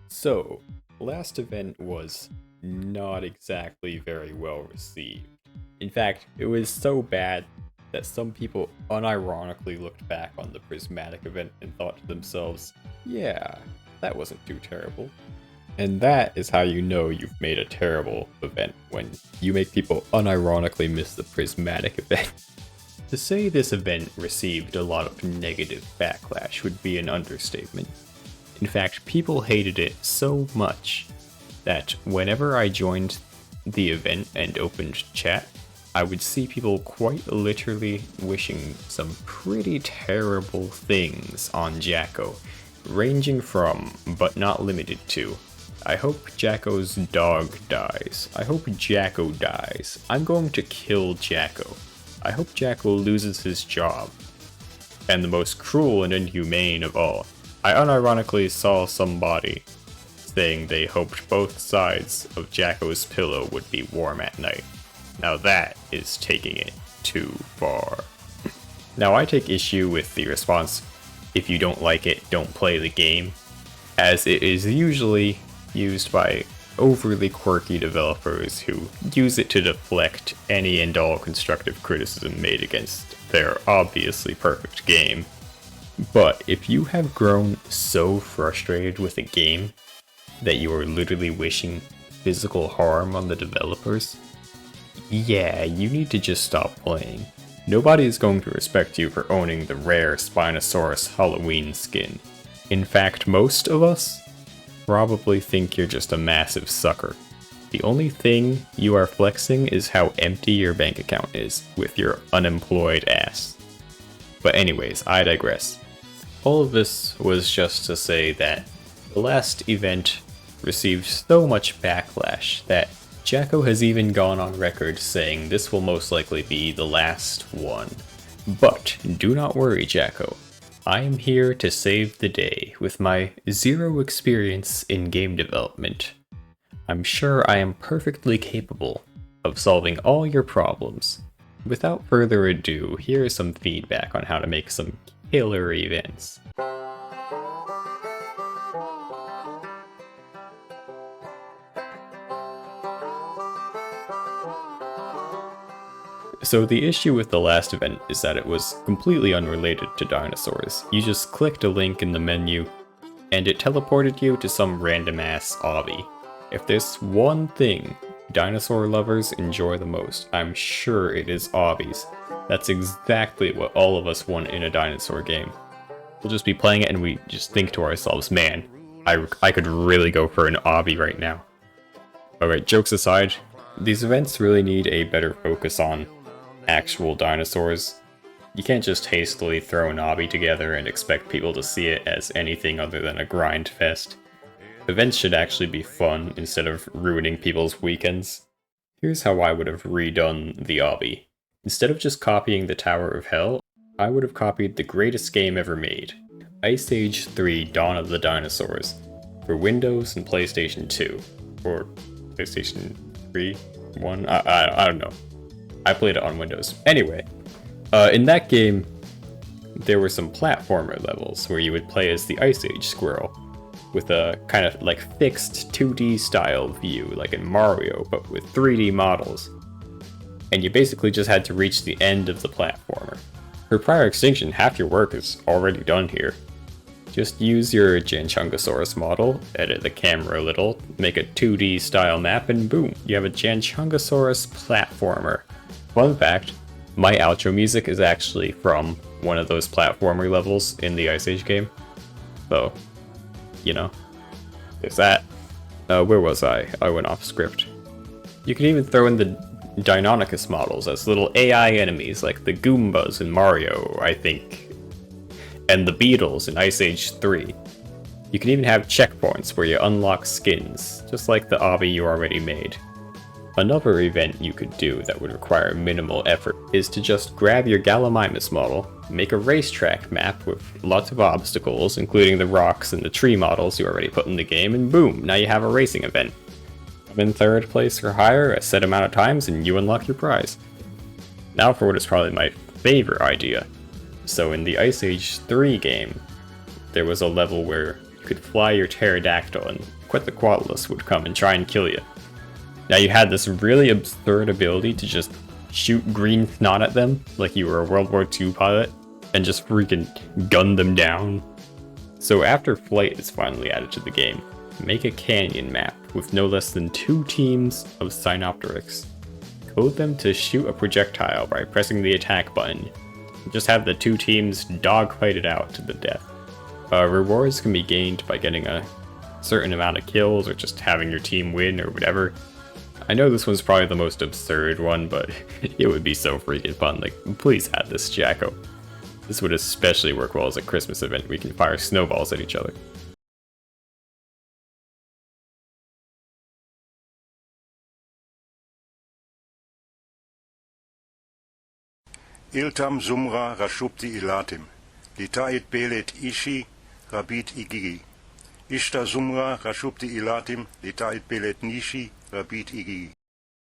So, last event was not exactly very well received. In fact, it was so bad that some people unironically looked back on the prismatic event and thought to themselves, yeah, that wasn't too terrible. And that is how you know you've made a terrible event, when you make people unironically miss the prismatic event. To say this event received a lot of negative backlash would be an understatement. In fact, people hated it so much that whenever I joined the event and opened chat, I would see people quite literally wishing some pretty terrible things on Jacko, ranging from, but not limited to, I hope Jacko's dog dies. I hope Jacko dies. I'm going to kill Jacko. I hope Jacko loses his job. And the most cruel and inhumane of all, I unironically saw somebody saying they hoped both sides of Jacko's pillow would be warm at night. Now that is taking it too far. Now I take issue with the response, if you don't like it, don't play the game, as it is usually used by overly quirky developers who use it to deflect any and all constructive criticism made against their obviously perfect game. But if you have grown so frustrated with a game that you are literally wishing physical harm on the developers, yeah, you need to just stop playing. Nobody is going to respect you for owning the rare Spinosaurus Halloween skin. In fact, most of us probably think you're just a massive sucker. The only thing you are flexing is how empty your bank account is with your unemployed ass. But anyways, I digress. All of this was just to say that the last event received so much backlash that Jacko has even gone on record saying this will most likely be the last one. But do not worry, Jacko. I am here to save the day with my zero experience in game development. I'm sure I am perfectly capable of solving all your problems. Without further ado, here is some feedback on how to make some killer events. So the issue with the last event is that it was completely unrelated to dinosaurs. You just clicked a link in the menu, and it teleported you to some random ass obby. If there's one thing dinosaur lovers enjoy the most, I'm sure it is obbies. That's exactly what all of us want in a dinosaur game. We'll just be playing it and we just think to ourselves, man, I could really go for an obby right now. Alright, jokes aside, these events really need a better focus on actual dinosaurs. You can't just hastily throw an obby together and expect people to see it as anything other than a grind fest. Events should actually be fun instead of ruining people's weekends. Here's how I would have redone the obby. Instead of just copying the Tower of Hell, I would have copied the greatest game ever made, Ice Age 3 Dawn of the Dinosaurs, for Windows and PlayStation 2, or PlayStation 3, 1, I don't know. I played it on Windows. Anyway, in that game, there were some platformer levels where you would play as the Ice Age squirrel, with a kind of like fixed 2D style view, like in Mario, but with 3D models. And you basically just had to reach the end of the platformer. For Prior Extinction, half your work is already done here. Just use your Janchungosaurus model, edit the camera a little, make a 2D style map, and boom, you have a Janchungosaurus platformer. Fun fact, my outro music is actually from one of those platformer levels in the Ice Age game. So, you know, there's that. Where was I? I went off script. You can even throw in the Deinonychus models as little AI enemies like the Goombas in Mario, I think, and the Beetles in Ice Age 3. You can even have checkpoints where you unlock skins, just like the obby you already made. Another event you could do that would require minimal effort is to just grab your Gallimimus model, make a racetrack map with lots of obstacles, including the rocks and the tree models you already put in the game, and boom, now you have a racing event. Come in third place or higher a set amount of times and you unlock your prize. Now for what is probably my favorite idea. So in the Ice Age 3 game, there was a level where you could fly your pterodactyl and Quetzalcoatlus would come and try and kill you. Now you had this really absurd ability to just shoot green snot at them like you were a World War II pilot and just freaking gun them down. So after flight is finally added to the game, make a canyon map with no less than 2 teams of Sinopteryx. Code them to shoot a projectile by pressing the attack button. Just have the 2 teams dogfight it out to the death. Rewards can be gained by getting a certain amount of kills or just having your team win or whatever. I know this one's probably the most absurd one, but it would be so freaking fun. Like, please add this, Jacko. This would especially work well as a Christmas event. We can fire snowballs at each other. Iltam sumra rashupti ilatim, litait belet ishi, rabit igigi. Ishta sumra rashupti ilatim, litait belet nishi, rabit igigi.